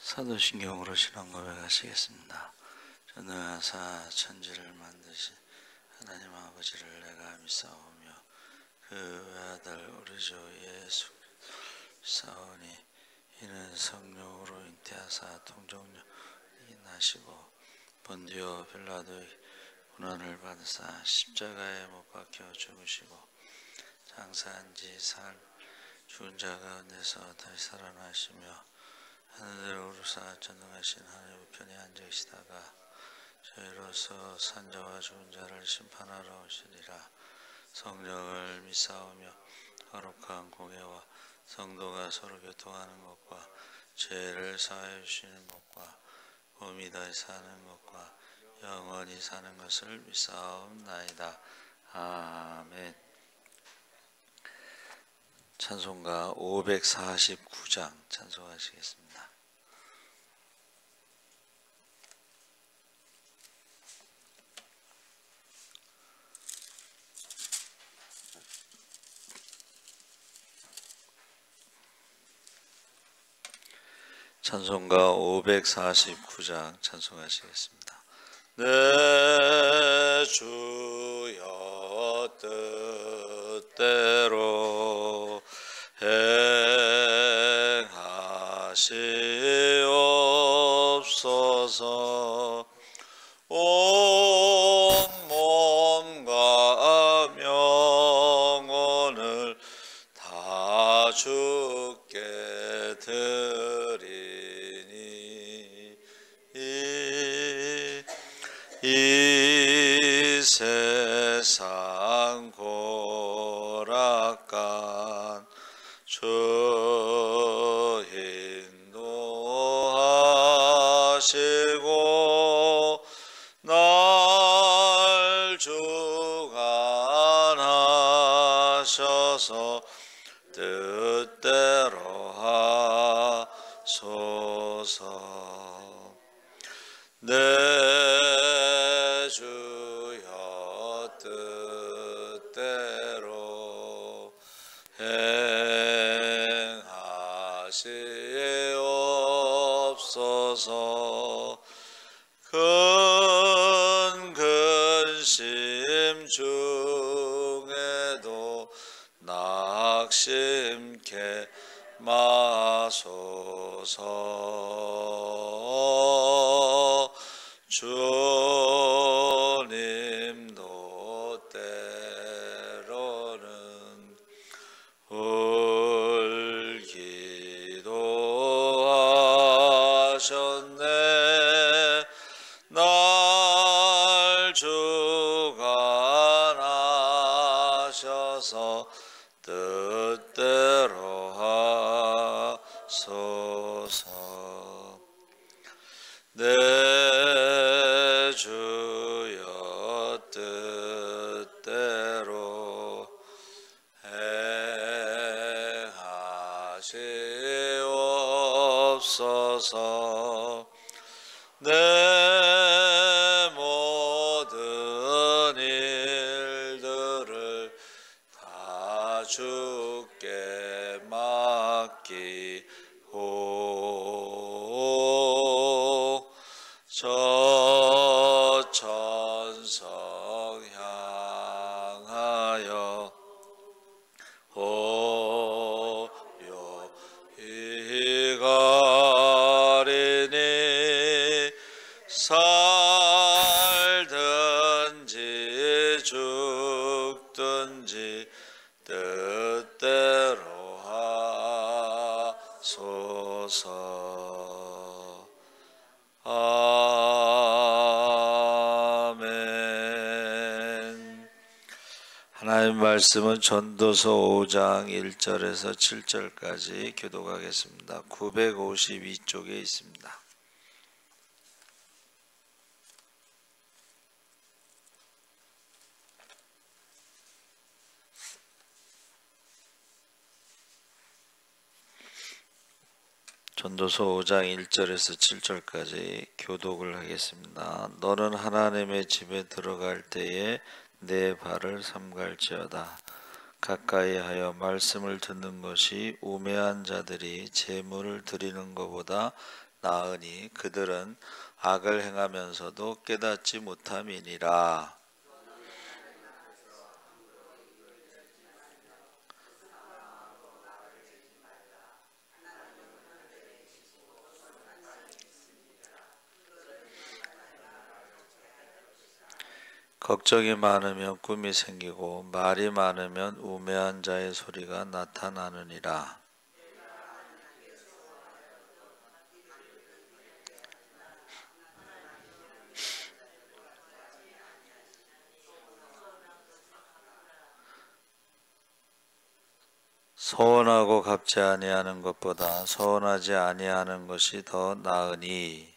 사도신경으로 신앙 고백하시겠습니다. 전능하사 천지를 만드신 하나님 아버지를 내가 믿사오며 그 외아들 우리 주 예수 믿사오니 이는 성령으로 잉태하사 통정녀 나시고 본디오 빌라도의 고난을 받으사 십자가에 못 박혀 죽으시고 장사한 지 사흘 죽은 자 가운데서 다시 살아나시며 하늘을 오르사 전능하신 하나님 우편에 앉아 계시다가 저희로서 산자와 죽은 자를 심판하러 오시리라. 성령을 믿사오며 거룩한 공예와 성도가 서로 교통하는 것과 죄를 사하여 주시는 것과 몸이 다시 사는 것과 영원히 사는 것을 믿사옵나이다. 아멘. 찬송가 549장 찬송하시겠습니다. 찬송가 549장 찬송하시겠습니다. 내 주여 뜻대로 행하시옵소서. 온 몸과 영혼을 다 주께 드리니 이 세상 고락간 주 인도하시고 날 주관하셔서 뜻대로 하소서. 내 주여 뜻대로 행하시옵소서. 큰 근심 중에도 낙심케 마소서. 주님도 때로는 울기도 하셨네. 날 주관하셔서 뜻대로 하소서. 내 주여 뜻대로 행하시옵소서. 내 모든 일들을 다 주께 맡기고 저 천성 향하여 호요히 가리니 살든지 죽든지 뜻대로 하소서. 아멘. 하나님 말씀은 전도서 5장 1절에서 7절까지 교독하겠습니다. 952쪽에 있습니다. 전도서 5장 1절에서 7절까지 교독을 하겠습니다. 너는 하나님의 집에 들어갈 때에 내 발을 삼갈지어다. 가까이 하여 말씀을 듣는 것이 우매한 자들이 제물을 드리는 것보다 나으니 그들은 악을 행하면서도 깨닫지 못함이니라. 걱정이 많으면 꿈이 생기고 말이 많으면 우매한 자의 소리가 나타나느니라. 서원하고 갚지 아니하는 것보다 서원하지 아니하는 것이 더 나으니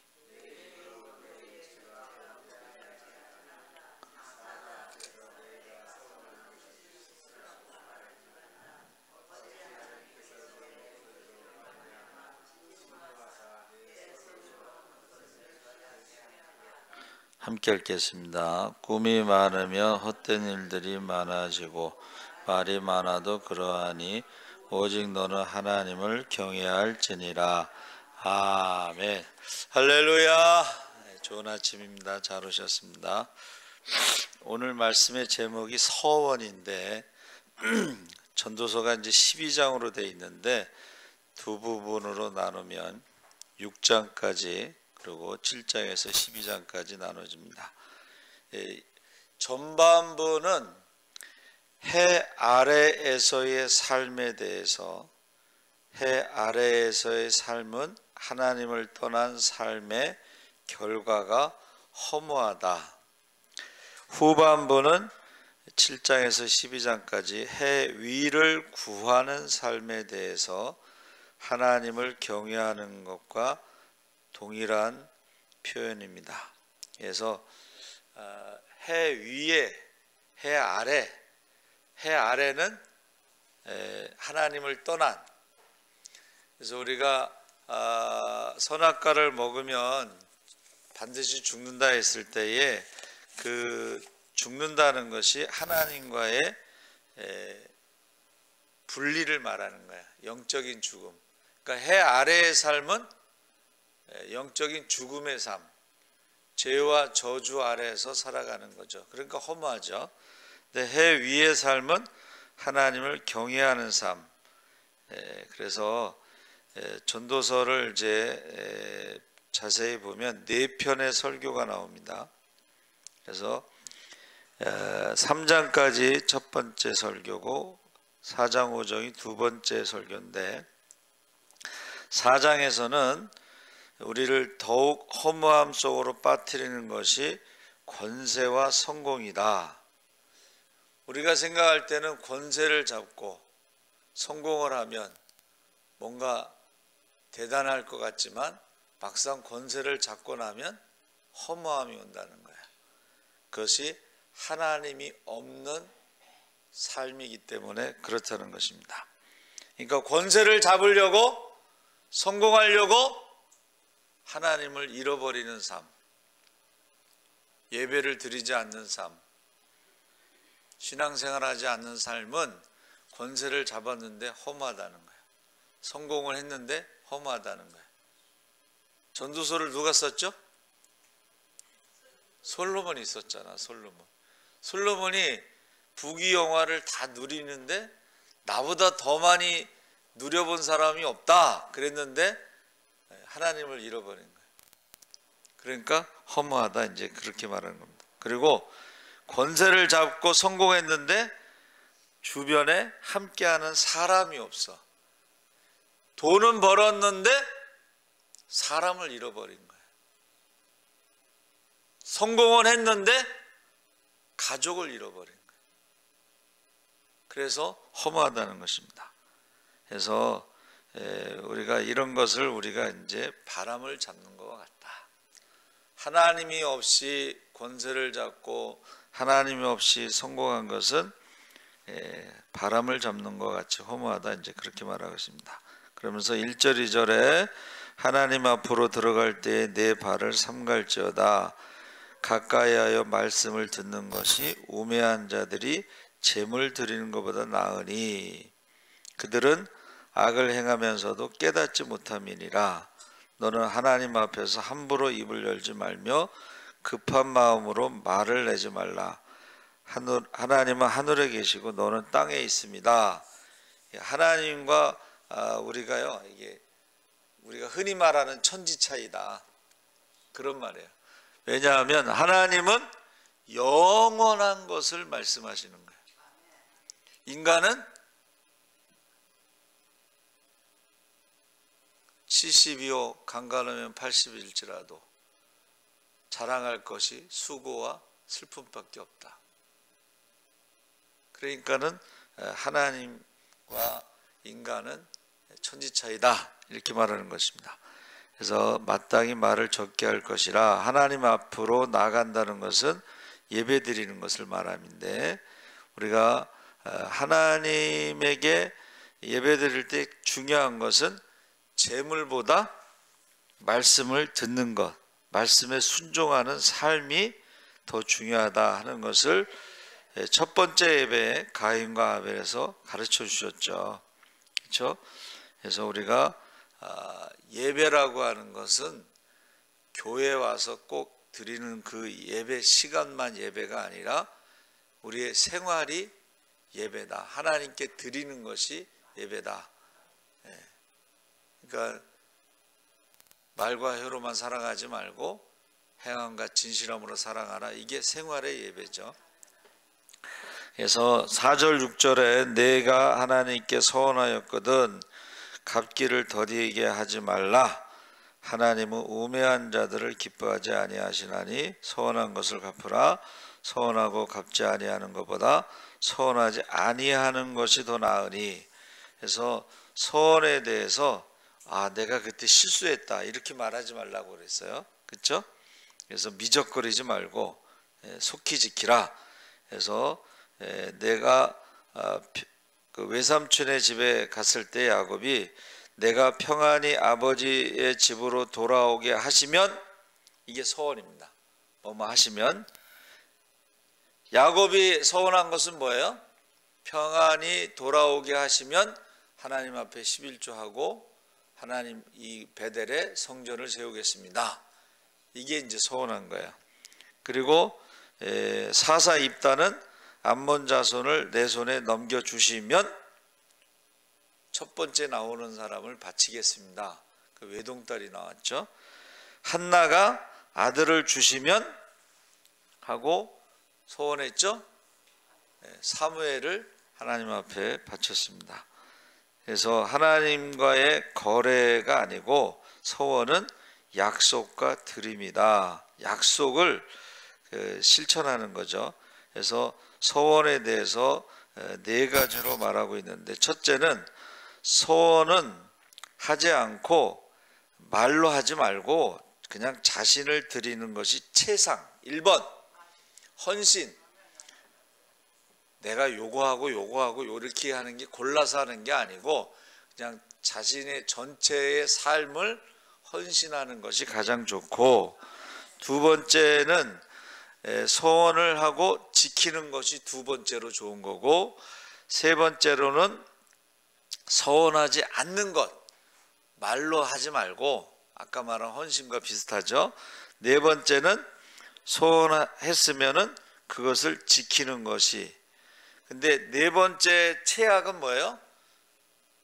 함께 읽겠습니다. 꿈이 많으면 헛된 일들이 많아지고 말이 많아도 그러하니 오직 너는 하나님을 경외할지니라. 아멘. 할렐루야. 좋은 아침입니다. 잘 오셨습니다. 오늘 말씀의 제목이 서원인데 전도서가 이제 12장으로 되어 있는데 두 부분으로 나누면 6장까지 그리고 7장에서 12장까지 나눠집니다. 전반부는 해 아래에서의 삶에 대해서, 해 아래에서의 삶은 하나님을 떠난 삶의 결과가 허무하다. 후반부는 7장에서 12장까지 해 위를 구하는 삶에 대해서 하나님을 경외하는 것과 동일한 표현입니다. 그래서 해 위에, 해 아래, 해 아래는 하나님을 떠난. 그래서 우리가 선악과를 먹으면 반드시 죽는다 했을 때에 그 죽는다는 것이 하나님과의 분리를 말하는 거야. 영적인 죽음. 그러니까 해 아래의 삶은 영적인 죽음의 삶, 죄와 저주 아래에서 살아가는 거죠. 그러니까 허무하죠. 근데 해 위의 삶은 하나님을 경외하는 삶. 그래서 전도서를 이제 자세히 보면 4편의 설교가 나옵니다. 그래서 3장까지 첫 번째 설교고 4장 5장이 두 번째 설교인데 4장에서는 우리를 더욱 허무함 속으로 빠뜨리는 것이 권세와 성공이다. 우리가 생각할 때는 권세를 잡고 성공을 하면 뭔가 대단할 것 같지만 막상 권세를 잡고 나면 허무함이 온다는 거야. 그것이 하나님이 없는 삶이기 때문에 그렇다는 것입니다. 그러니까 권세를 잡으려고 성공하려고 하나님을 잃어버리는 삶, 예배를 드리지 않는 삶, 신앙생활하지 않는 삶은 권세를 잡았는데 허무하다는 거예요. 성공을 했는데 허무하다는 거예요. 전도서를 누가 썼죠? 솔로몬이 썼잖아. 솔로몬이 부귀영화를 다 누리는데 나보다 더 많이 누려본 사람이 없다 그랬는데 하나님을 잃어버린 거예요. 그러니까 허무하다 이제 그렇게 말하는 겁니다. 그리고 권세를 잡고 성공했는데 주변에 함께하는 사람이 없어. 돈은 벌었는데 사람을 잃어버린 거예요. 성공은 했는데 가족을 잃어버린 거예요. 그래서 허무하다는 것입니다. 그래서 우리가 이런 것을 우리가 이제 바람을 잡는 것 같다. 하나님이 없이 권세를 잡고 하나님이 없이 성공한 것은 바람을 잡는 것 같이 허무하다 이제 그렇게 말하고 있습니다. 그러면서 1절 2절에 하나님 앞으로 들어갈 때에 내 발을 삼갈지어다. 가까이하여 말씀을 듣는 것이 우매한 자들이 재물 드리는 것보다 나으니 그들은 악을 행하면서도 깨닫지 못함이니라. 너는 하나님 앞에서 함부로 입을 열지 말며 급한 마음으로 말을 내지 말라. 하나님은 하늘에 계시고 너는 땅에 있습니다. 하나님과 우리가요, 이게 우리가 흔히 말하는 천지 차이다, 그런 말이에요. 왜냐하면 하나님은 영원한 것을 말씀하시는 거예요. 인간은 70이요 강간하면 80일지라도 자랑할 것이 수고와 슬픔밖에 없다. 그러니까는 하나님과 인간은 천지 차이다, 이렇게 말하는 것입니다. 그래서 마땅히 말을 적게 할 것이라. 하나님 앞으로 나간다는 것은 예배 드리는 것을 말함인데, 우리가 하나님에게 예배 드릴 때 중요한 것은 재물보다 말씀을 듣는 것, 말씀에 순종하는 삶이 더 중요하다 하는 것을 첫 번째 예배에 가인과 아벨에서 가르쳐 주셨죠. 그렇죠? 그래서 우리가 예배라고 하는 것은 교회에 와서 꼭 드리는 그 예배 시간만 예배가 아니라 우리의 생활이 예배다. 하나님께 드리는 것이 예배다. 그러니까 말과 혀로만 사랑하지 말고 행함과 진실함으로 사랑하라. 이게 생활의 예배죠. 그래서 4절 6절에 내가 하나님께 서원하였거든 갚기를 더디게 하지 말라. 하나님은 우매한 자들을 기뻐하지 아니하시나니 서원한 것을 갚으라. 서원하고 갚지 아니하는 것보다 서원하지 아니하는 것이 더 나으니. 그래서 서원에 대해서 내가 그때 실수했다, 이렇게 말하지 말라고 그랬어요. 그렇죠? 그래서 미적거리지 말고 속히 지키라. 그래서 내가 그 외삼촌의 집에 갔을 때 야곱이 내가 평안히 아버지의 집으로 돌아오게 하시면, 이게 서원입니다. 뭐뭐 하시면. 야곱이 서원한 것은 뭐예요? 평안히 돌아오게 하시면 하나님 앞에 11조하고 하나님 이 베델에 성전을 세우겠습니다. 이게 이제 서원한 거예요. 그리고 사사 입다는 암몬 자손을 내 손에 넘겨주시면 첫 번째 나오는 사람을 바치겠습니다. 그 외동딸이 나왔죠. 한나가 아들을 주시면 하고 서원했죠. 사무엘을 하나님 앞에 바쳤습니다. 그래서 하나님과의 거래가 아니고 서원은 약속과 드림이다. 약속을 실천하는 거죠. 그래서 서원에 대해서 네 가지로 말하고 있는데, 첫째는 서원은 하지 않고 말로 하지 말고 그냥 자신을 드리는 것이 최상. 1번 헌신. 내가 요거하고 요거하고 이렇게 하는 게 골라서 하는 게 아니고 그냥 자신의 전체의 삶을 헌신하는 것이 가장 좋고, 두 번째는 서원을 하고 지키는 것이 두 번째로 좋은 거고, 세 번째로는 서원하지 않는 것, 말로 하지 말고 아까 말한 헌신과 비슷하죠. 네 번째는 서원했으면은 그것을 지키는 것이. 근데 네 번째 최악은 뭐예요?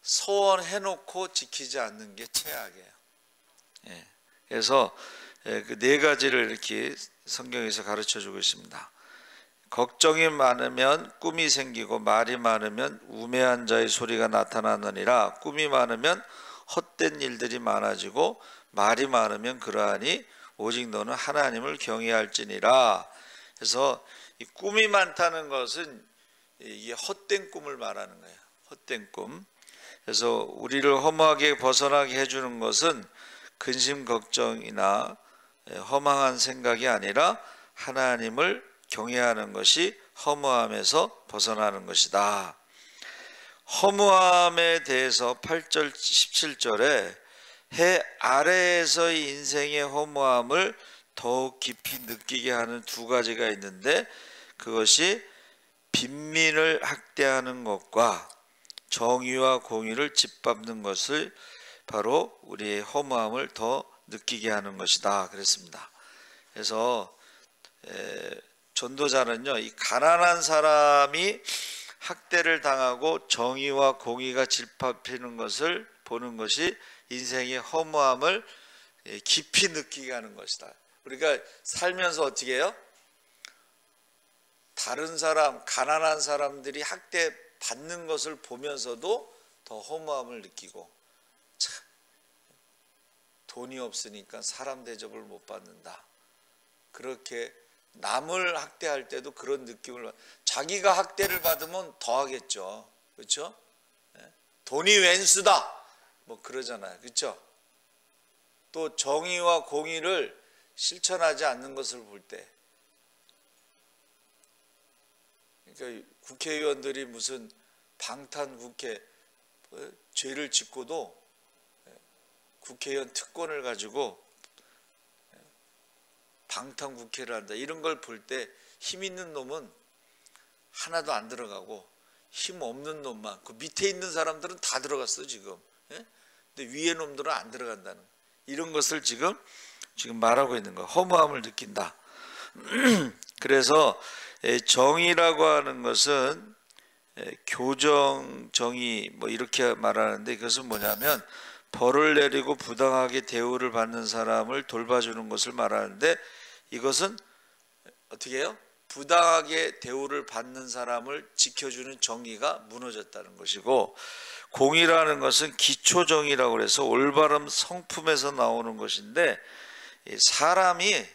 서원해놓고 지키지 않는 게 최악이에요. 그래서 그 네 가지를 이렇게 성경에서 가르쳐주고 있습니다. 걱정이 많으면 꿈이 생기고 말이 많으면 우매한 자의 소리가 나타나느니라. 꿈이 많으면 헛된 일들이 많아지고 말이 많으면 그러하니 오직 너는 하나님을 경외할지니라. 그래서 이 꿈이 많다는 것은 이게 헛된 꿈을 말하는 거예요. 헛된 꿈. 그래서 우리를 허무하게 벗어나게 해주는 것은 근심 걱정이나 허망한 생각이 아니라 하나님을 경외하는 것이 허무함에서 벗어나는 것이다. 허무함에 대해서 8절 17절에 해 아래에서의 인생의 허무함을 더욱 깊이 느끼게 하는 두 가지가 있는데, 그것이 빈민을 학대하는 것과 정의와 공의를 짓밟는 것을 바로 우리의 허무함을 더 느끼게 하는 것이다 그랬습니다. 그래서 전도자는요, 이 가난한 사람이 학대를 당하고 정의와 공의가 짓밟히는 것을 보는 것이 인생의 허무함을 깊이 느끼게 하는 것이다. 우리가 살면서 어떻게 해요? 다른 사람, 가난한 사람들이 학대 받는 것을 보면서도 더 허무함을 느끼고, 참, 돈이 없으니까 사람 대접을 못 받는다. 그렇게 남을 학대할 때도 그런 느낌을, 자기가 학대를 받으면 더 하겠죠. 그렇죠? 돈이 왼수다 뭐 그러잖아요. 그렇죠? 또 정의와 공의를 실천하지 않는 것을 볼 때, 그러니까 국회의원들이 무슨 방탄국회 죄를 짓고도 국회의원 특권을 가지고 방탄국회를 한다, 이런 걸 볼 때 힘 있는 놈은 하나도 안 들어가고 힘 없는 놈만, 그 밑에 있는 사람들은 다 들어갔어 지금. 근데 위에 놈들은 안 들어간다는, 이런 것을 지금 말하고 있는 거야. 허무함을 느낀다. 그래서 정의라고 하는 것은 교정, 정의 뭐 이렇게 말하는데, 그것은 뭐냐면 벌을 내리고 부당하게 대우를 받는 사람을 돌봐주는 것을 말하는데, 이것은 어떻게 해요? 부당하게 대우를 받는 사람을 지켜주는 정의가 무너졌다는 것이고, 공의라는 것은 기초정의라고 해서 올바른 성품에서 나오는 것인데, 사람이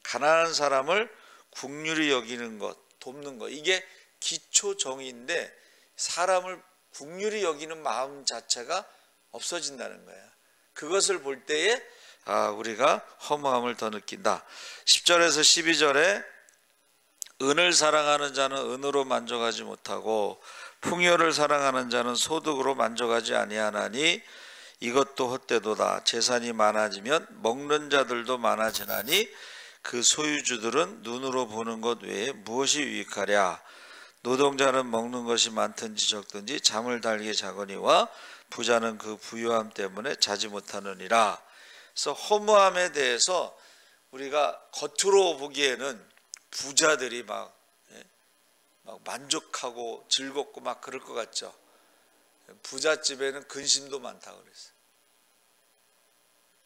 가난한 사람을 국률이 여기는 것, 돕는 것, 이게 기초정의인데 사람을 국률이 여기는 마음 자체가 없어진다는 거야. 그것을 볼 때에 우리가 허무함을 더 느낀다. 10절에서 12절에 은을 사랑하는 자는 은으로 만족하지 못하고 풍요를 사랑하는 자는 소득으로 만족하지 아니하나니 이것도 헛되도다. 재산이 많아지면 먹는 자들도 많아지나니 그 소유주들은 눈으로 보는 것 외에 무엇이 유익하랴. 노동자는 먹는 것이 많든지 적든지 잠을 달게 자거니와 부자는 그 부유함 때문에 자지 못하느니라. 그래서 허무함에 대해서 우리가 겉으로 보기에는 부자들이 막 만족하고 즐겁고 막 그럴 것 같죠. 부잣집에는 근심도 많다고 그랬어요.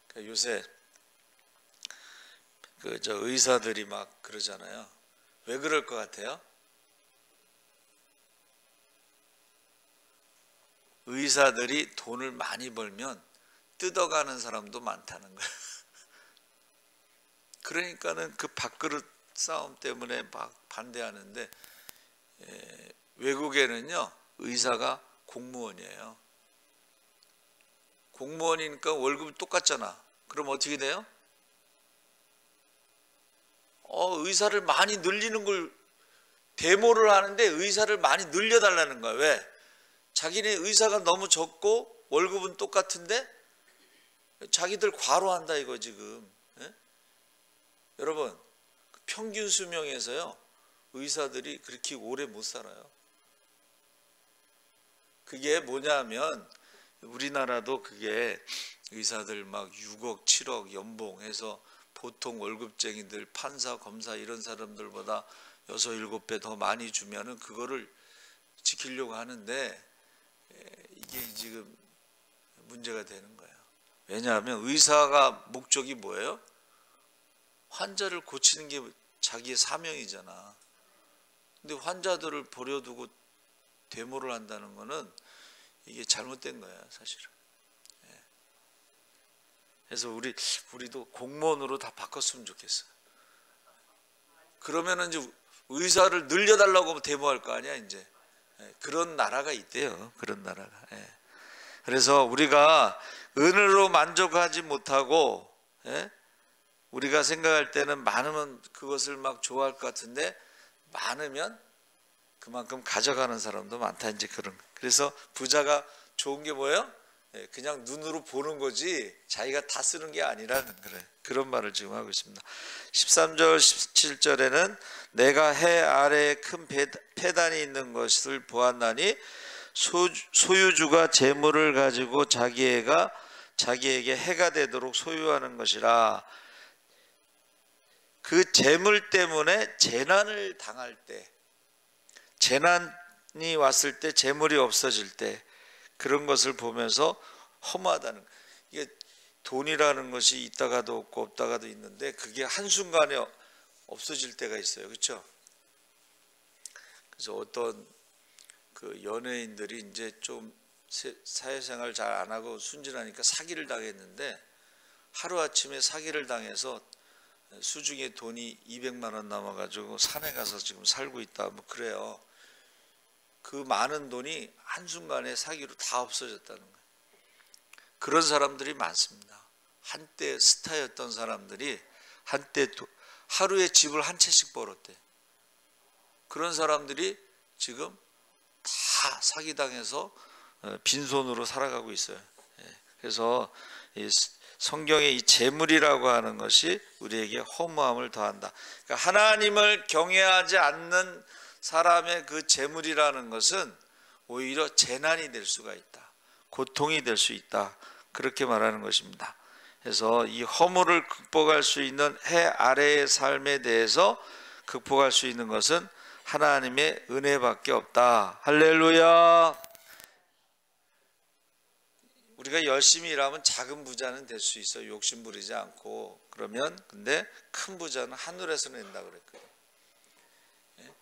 그러니까 요새 의사들이 막 그러잖아요. 왜 그럴 것 같아요? 의사들이 돈을 많이 벌면 뜯어가는 사람도 많다는 거예요. 그러니까는 그 밥그릇 싸움 때문에 막 반대하는데, 외국에는요 의사가 공무원이에요. 공무원이니까 월급이 똑같잖아. 그럼 어떻게 돼요? 의사를 많이 늘리는 걸 데모를 하는데 의사를 많이 늘려달라는 거야. 왜? 자기네 의사가 너무 적고 월급은 똑같은데 자기들 과로한다 이거 지금. 여러분, 평균 수명에서요 의사들이 그렇게 오래 못 살아요. 그게 뭐냐면 우리나라도 그게 의사들 막 6억 7억 연봉해서 보통 월급쟁이들 판사 검사 이런 사람들보다 6, 7배 더 많이 주면은 그거를 지키려고 하는데, 이게 지금 문제가 되는 거예요. 왜냐하면 의사가 목적이 뭐예요? 환자를 고치는 게 자기의 사명이잖아. 근데 환자들을 버려두고 데모를 한다는 거는 이게 잘못된 거야 사실은. 그래서 우리도 공무원으로 다 바꿨으면 좋겠어. 그러면은 이제 의사를 늘려달라고 데모할 거 아니야 이제. 그런 나라가 있대요. 그런 나라가. 그래서 우리가 은으로 만족하지 못하고, 우리가 생각할 때는 많으면 그것을 막 좋아할 것 같은데 많으면 그만큼 가져가는 사람도 많다 이제 그런. 그래서 부자가 좋은 게 뭐예요? 그냥 눈으로 보는 거지 자기가 다 쓰는 게 아니라는 그런 말을 지금 하고 있습니다. 13절 17절에는 내가 해 아래에 큰 폐단이 있는 것을 보았나니 소유주가 재물을 가지고 자기 애가 자기에게 해가 되도록 소유하는 것이라. 그 재물 때문에 재난을 당할 때, 재난이 왔을 때, 재물이 없어질 때, 그런 것을 보면서 허무하다는 거예요. 이게 돈이라는 것이 있다가도 없고 없다가도 있는데 그게 한순간에 없어질 때가 있어요. 그렇죠? 그래서 어떤 그 연예인들이 이제 좀 사회생활 잘 안 하고 순진하니까 사기를 당했는데, 하루아침에 사기를 당해서 수중에 돈이 200만 원 남아가지고 산에 가서 지금 살고 있다, 뭐 그래요. 그 많은 돈이 한순간에 사기로 다 없어졌다는 거예요. 그런 사람들이 많습니다. 한때 스타였던 사람들이 한때 하루에 집을 한 채씩 벌었대. 그런 사람들이 지금 다 사기당해서 빈손으로 살아가고 있어요. 그래서 성경의 이 재물이라고 하는 것이 우리에게 허무함을 더한다. 그러니까 하나님을 경외하지 않는 사람의 그 재물이라는 것은 오히려 재난이 될 수가 있다, 고통이 될 수 있다, 그렇게 말하는 것입니다. 그래서 이 허물을 극복할 수 있는 해 아래의 삶에 대해서 극복할 수 있는 것은 하나님의 은혜밖에 없다. 할렐루야. 우리가 열심히 일하면 작은 부자는 될 수 있어요. 욕심 부리지 않고. 그러면 근데 큰 부자는 하늘에서 낸다고 그랬거든요.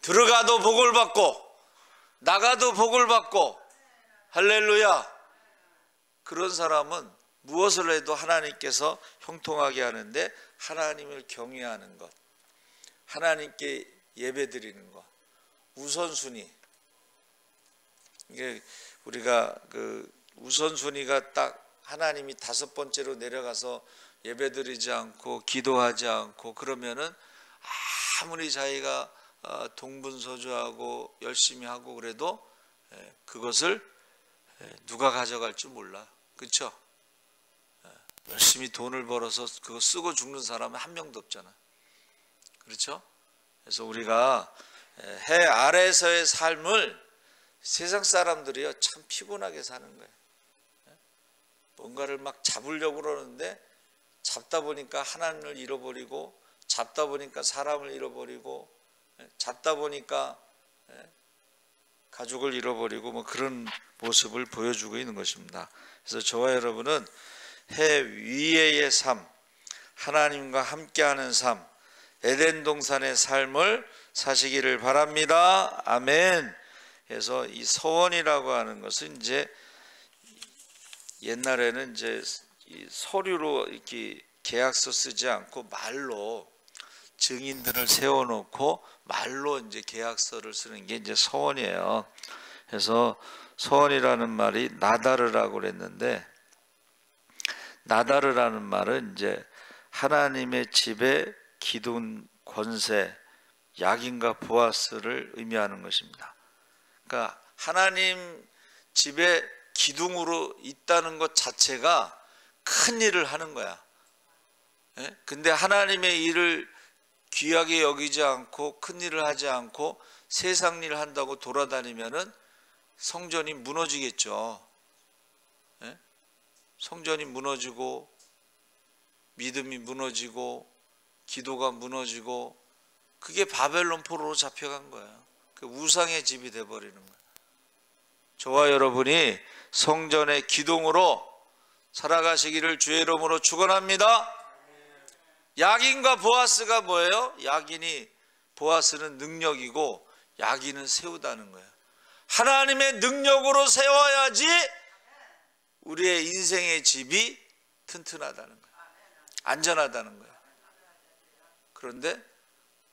들어가도 복을 받고 나가도 복을 받고, 할렐루야. 그런 사람은 무엇을 해도 하나님께서 형통하게 하는데, 하나님을 경외하는 것, 하나님께 예배드리는 것, 우선순위. 이게 우리가 그 우선순위가 딱 하나님이 5번째로 내려가서 예배드리지 않고 기도하지 않고 그러면은 아무리 자기가 동분서주하고 열심히 하고 그래도 그것을 누가 가져갈 줄 몰라. 그렇죠? 열심히 돈을 벌어서 그거 쓰고 죽는 사람은 한 명도 없잖아. 그렇죠? 그래서 우리가 해 아래에서의 삶을, 세상 사람들이요 참 피곤하게 사는 거예요. 뭔가를 막 잡으려고 그러는데 잡다 보니까 하나님을 잃어버리고, 잡다 보니까 사람을 잃어버리고, 잡다 보니까 가족을 잃어버리고, 뭐 그런 모습을 보여주고 있는 것입니다. 그래서 저와 여러분은 해 위에의 삶, 하나님과 함께하는 삶, 에덴 동산의 삶을 사시기를 바랍니다. 아멘. 그래서 이 서원이라고 하는 것은 이제 옛날에는 이제 이 서류로 이렇게 계약서 쓰지 않고 말로 증인들을 세워놓고 말로 이제 계약서를 쓰는 게 이제 서원이에요. 그래서 서원이라는 말이 나다르라고 그랬는데, 나다르라는 말은 이제 하나님의 집에 기둥 권세, 야긴과 보아스를 의미하는 것입니다. 그러니까 하나님 집에 기둥으로 있다는 것 자체가 큰 일을 하는 거야. 근데 하나님의 일을 귀하게 여기지 않고 큰 일을 하지 않고 세상 일을 한다고 돌아다니면은 성전이 무너지겠죠. 성전이 무너지고 믿음이 무너지고 기도가 무너지고, 그게 바벨론 포로로 잡혀간 거예요. 그 우상의 집이 돼버리는 거예요. 저와 여러분이 성전의 기둥으로 살아가시기를 주의 이름으로 축원합니다. 야긴과 보아스가 뭐예요? 야긴이, 보아스는 능력이고 야긴은 세우다는 거예요. 하나님의 능력으로 세워야지 우리의 인생의 집이 튼튼하다는 거예요. 안전하다는 거예요. 그런데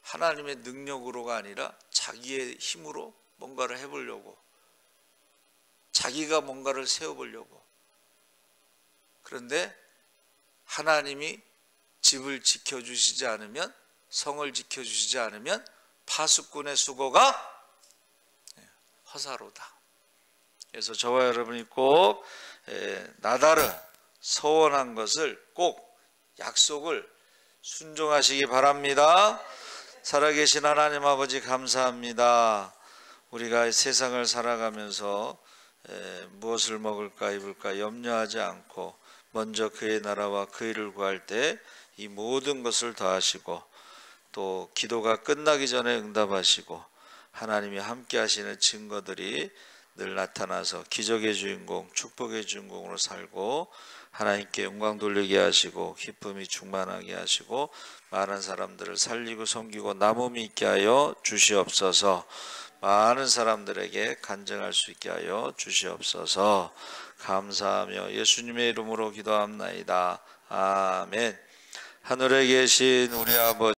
하나님의 능력으로가 아니라 자기의 힘으로 뭔가를 해보려고, 자기가 뭔가를 세워보려고. 그런데 하나님이 집을 지켜주시지 않으면, 성을 지켜주시지 않으면 파수꾼의 수고가 허사로다. 그래서 저와 여러분이 꼭 나다르 서원한 것을 꼭 약속을 순종하시기 바랍니다. 살아계신 하나님 아버지 감사합니다. 우리가 세상을 살아가면서 무엇을 먹을까 입을까 염려하지 않고 먼저 그의 나라와 그 일을 구할 때 이 모든 것을 더하시고 또 기도가 끝나기 전에 응답하시고 하나님이 함께 하시는 증거들이 늘 나타나서 기적의 주인공, 축복의 주인공으로 살고 하나님께 영광 돌리게 하시고 기쁨이 충만하게 하시고 많은 사람들을 살리고 섬기고 남음이 있게 하여 주시옵소서. 많은 사람들에게 간증할 수 있게 하여 주시옵소서. 감사하며 예수님의 이름으로 기도합나이다. 아멘. 하늘에 계신 우리 아버지